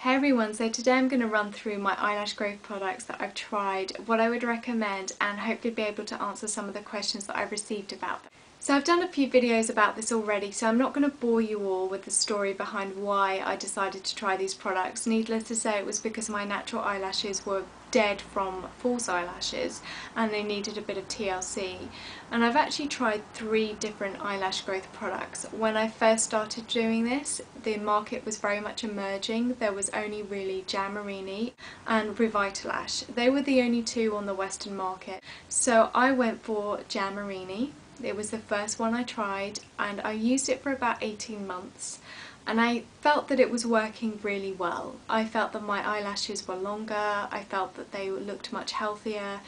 Hey everyone, so today I'm going to run through my eyelash growth products that I've tried, what I would recommend, and hopefully be able to answer some of the questions that I've received about them. So I've done a few videos about this already, so I'm not going to bore you all with the story behind why I decided to try these products. Needless to say, it was because my natural eyelashes were dead from false eyelashes and they needed a bit of TLC. And I've actually tried 3 different eyelash growth products. When I first started doing this, the market was very much emerging. There was only really Jamarini and Eyelash. They were the only 2 on the Western market. So I went for Jamarini. It was the first one I tried and I used it for about 18 months. And I felt that it was working really well. I felt that my eyelashes were longer, I felt that they looked much healthier.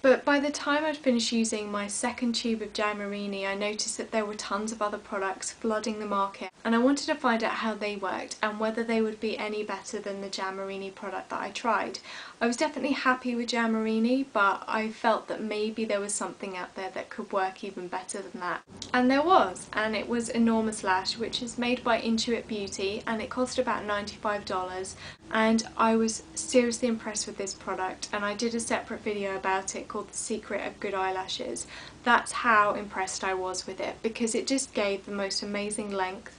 But by the time I'd finished using my second tube of Jamarini, I noticed that there were tons of other products flooding the market, and I wanted to find out how they worked and whether they would be any better than the Jamarini product that I tried. I was definitely happy with Jamarini, but I felt that maybe there was something out there that could work even better than that. And there was, and it was Enormous Lash, which is made by Intuit Beauty, and it cost about $95. And I was seriously impressed with this product, and I did a separate video about it called The Secret of Good Eyelashes. That's how impressed I was with it, because it just gave the most amazing length.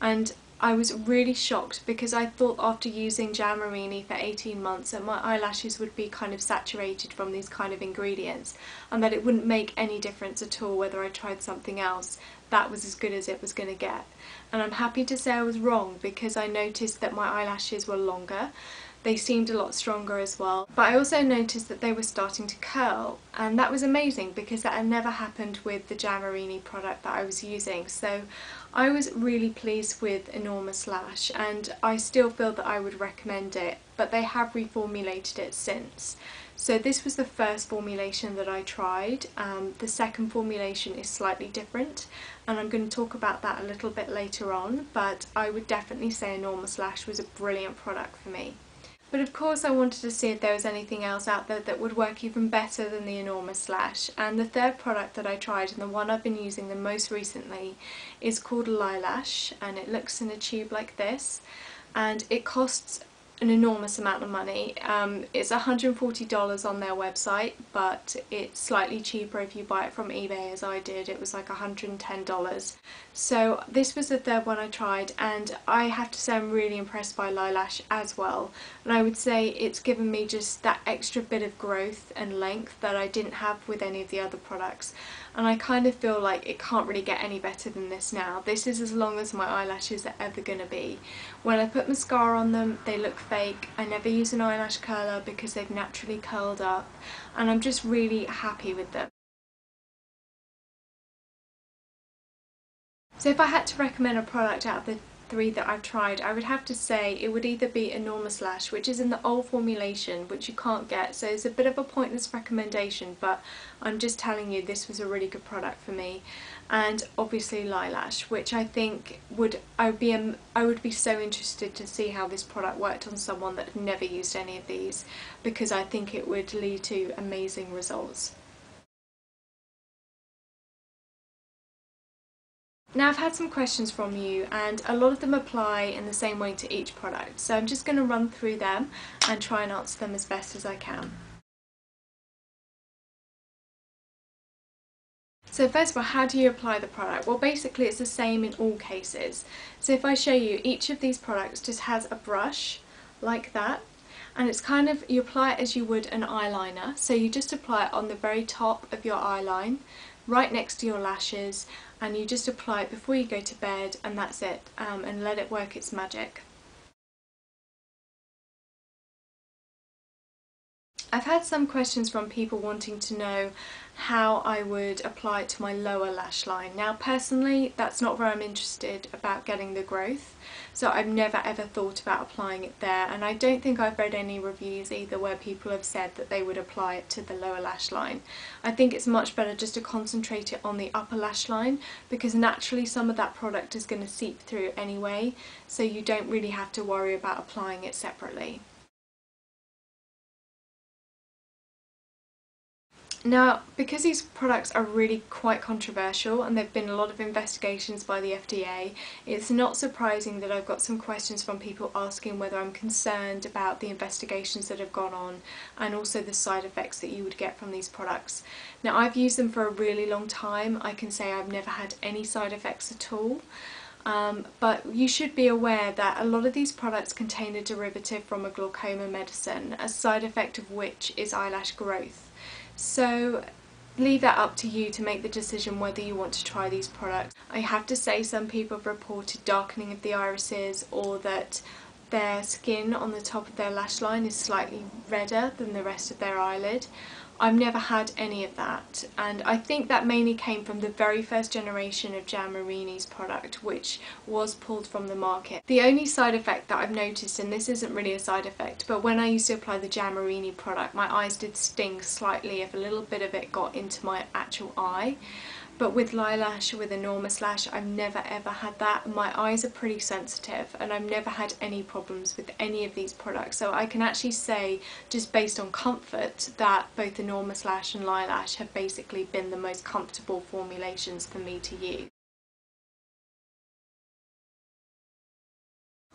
And I was really shocked because I thought after using Jamarini for 18 months that my eyelashes would be kind of saturated from these kind of ingredients and that it wouldn't make any difference at all whether I tried something else. That was as good as it was going to get. And I'm happy to say I was wrong, because I noticed that my eyelashes were longer. They seemed a lot stronger as well, but I also noticed that they were starting to curl, and that was amazing because that had never happened with the Jamarini product that I was using. So I was really pleased with Enormous Lash, and I still feel that I would recommend it, but they have reformulated it since. So this was the first formulation that I tried. The second formulation is slightly different, and I'm going to talk about that a little bit later on, but I would definitely say Enormous Lash was a brilliant product for me. But of course I wanted to see if there was anything else out there that would work even better than the Enormous Lash, and the third product that I tried, and the one I've been using the most recently, is called Eyelash, and it looks in a tube like this, and it costs an enormous amount of money. It's $140 on their website, but it's slightly cheaper if you buy it from eBay, as I did. It was like $110. So this was the third one I tried, and I have to say I'm really impressed by Eyelash as well. And I would say it's given me just that extra bit of growth and length that I didn't have with any of the other products. And I kind of feel like it can't really get any better than this now. This is as long as my eyelashes are ever going to be. When I put mascara on them, they look fake. I never use an eyelash curler because they've naturally curled up, and I'm just really happy with them. So if I had to recommend a product out of the 3 that I've tried, I would have to say it would either be Enormous Lash, which is in the old formulation, which you can't get, so it's a bit of a pointless recommendation, but I'm just telling you this was a really good product for me. And obviously Eyelash, which I think I would be so interested to see how this product worked on someone that had never used any of these, because I think it would lead to amazing results. Now I've had some questions from you, and a lot of them apply in the same way to each product, so I'm just going to run through them and try and answer them as best as I can. So first of all, how do you apply the product? Well, basically it's the same in all cases. So if I show you, each of these products just has a brush like that, and it's kind of, you apply it as you would an eyeliner, so you just apply it on the very top of your eyeline, right next to your lashes, and you just apply it before you go to bed, and that's it, and let it work its magic. I've had some questions from people wanting to know how I would apply it to my lower lash line. Now personally, that's not where I'm interested about getting the growth, so I've never ever thought about applying it there, and I don't think I've read any reviews either where people have said that they would apply it to the lower lash line. I think it's much better just to concentrate it on the upper lash line, because naturally some of that product is going to seep through anyway, so you don't really have to worry about applying it separately. Now, because these products are really quite controversial and there have been a lot of investigations by the FDA, it's not surprising that I've got some questions from people asking whether I'm concerned about the investigations that have gone on and also the side effects that you would get from these products. Now, I've used them for a really long time. I can say I've never had any side effects at all. But you should be aware that a lot of these products contain a derivative from a glaucoma medicine, a side effect of which is eyelash growth. So leave that up to you to make the decision whether you want to try these products. I have to say some people have reported darkening of the irises, or that their skin on the top of their lash line is slightly redder than the rest of their eyelid. I've never had any of that, and I think that mainly came from the very first generation of Giamarini's product, which was pulled from the market. The only side effect that I've noticed, and this isn't really a side effect, but when I used to apply the Giamarini product, my eyes did sting slightly if a little bit of it got into my actual eye. But with Eyelash, with Enormous Lash, I've never ever had that. My eyes are pretty sensitive and I've never had any problems with any of these products. So I can actually say, just based on comfort, that both Enormous Lash and Eyelash have basically been the most comfortable formulations for me to use.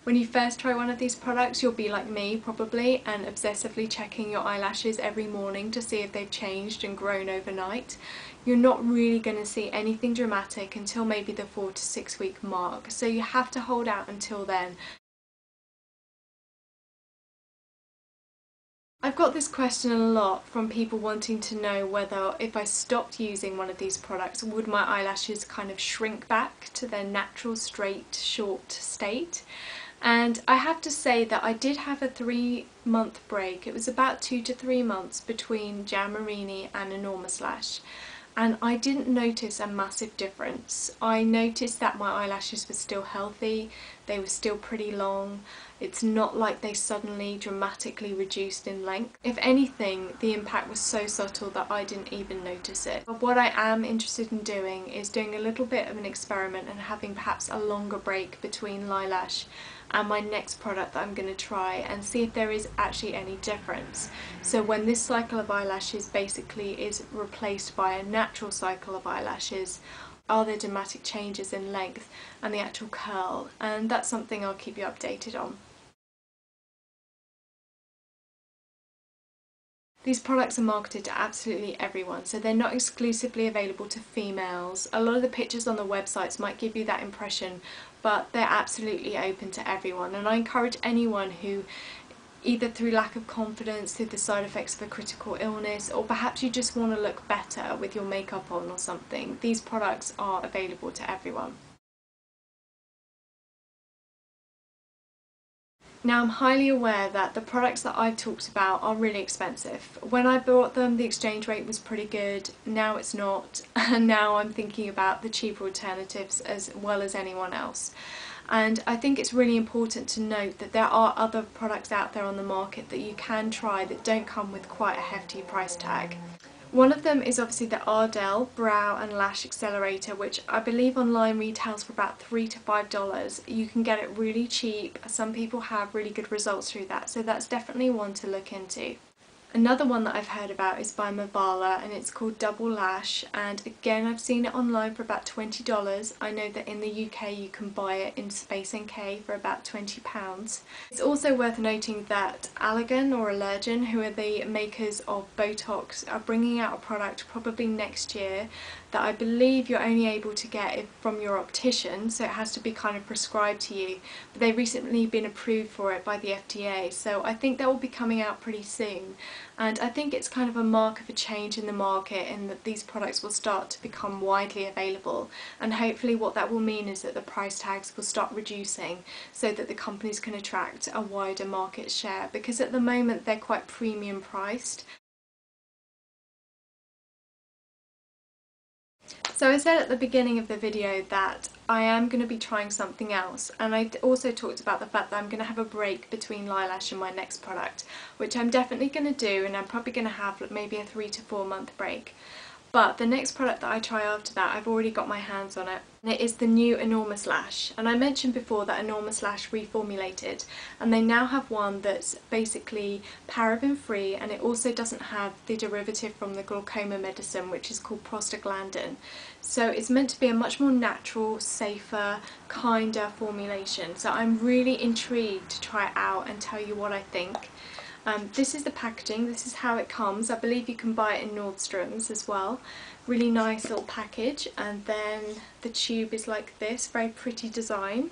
When you first try one of these products, you'll be like me probably and obsessively checking your eyelashes every morning to see if they've changed and grown overnight. You're not really going to see anything dramatic until maybe the 4 to 6 week mark, so you have to hold out until then. I've got this question a lot from people wanting to know whether if I stopped using one of these products, would my eyelashes kind of shrink back to their natural straight short state. And I have to say that I did have a 3-month break. It was about 2 to 3 months between Giamarini and Enormous Lash, and I didn't notice a massive difference. I noticed that my eyelashes were still healthy, they were still pretty long. It's not like they suddenly dramatically reduced in length. If anything, the impact was so subtle that I didn't even notice it. But what I am interested in doing is doing a little bit of an experiment and having perhaps a longer break between Eyelash and my next product that I'm going to try, and see if there is actually any difference. So when this cycle of eyelashes basically is replaced by a natural cycle of eyelashes, are there dramatic changes in length and the actual curl? And that's something I'll keep you updated on. These products are marketed to absolutely everyone, so they're not exclusively available to females. A lot of the pictures on the websites might give you that impression, but they're absolutely open to everyone, and I encourage anyone who, either through lack of confidence, through the side effects of a critical illness, or perhaps you just want to look better with your makeup on or something, these products are available to everyone. Now, I'm highly aware that the products that I've talked about are really expensive. When I bought them, the exchange rate was pretty good. Now it's not, and now I'm thinking about the cheaper alternatives as well as anyone else. And I think it's really important to note that there are other products out there on the market that you can try that don't come with quite a hefty price tag. One of them is obviously the Ardell Brow and Lash Accelerator, which I believe online retails for about $3 to $5. You can get it really cheap. Some people have really good results through that, so that's definitely one to look into. Another one that I've heard about is by Mavala, and it's called Double Lash, and again I've seen it online for about $20. I know that in the UK you can buy it in Space NK for about £20. It's also worth noting that Allergan or Allergan, who are the makers of Botox, are bringing out a product probably next year that I believe you're only able to get from your optician, so it has to be kind of prescribed to you. But they've recently been approved for it by the FDA, so I think that will be coming out pretty soon. And I think it's kind of a mark of a change in the market, in that these products will start to become widely available, and hopefully what that will mean is that the price tags will start reducing so that the companies can attract a wider market share, because at the moment they're quite premium priced. So I said at the beginning of the video that I am going to be trying something else, and I also talked about the fact that I'm going to have a break between Eyelash and my next product, which I'm definitely going to do, and I'm probably going to have maybe a 3 to 4 month break. But the next product that I try after that, I've already got my hands on it. And it is the new Enormous Lash. And I mentioned before that Enormous Lash reformulated, and they now have one that's basically paraben free, and it also doesn't have the derivative from the glaucoma medicine, which is called prostaglandin. So it's meant to be a much more natural, safer, kinder formulation. So I'm really intrigued to try it out and tell you what I think. This is the packaging, this is how it comes. I believe you can buy it in Nordstrom's as well. Really nice little package, and then the tube is like this, very pretty design.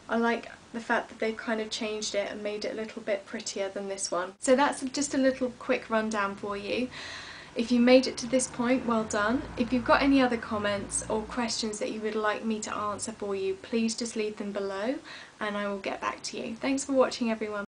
I like the fact that they've kind of changed it and made it a little bit prettier than this one. So that's just a little quick rundown for you. If you made it to this point, well done. If you've got any other comments or questions that you would like me to answer for you, please just leave them below and I will get back to you. Thanks for watching, everyone.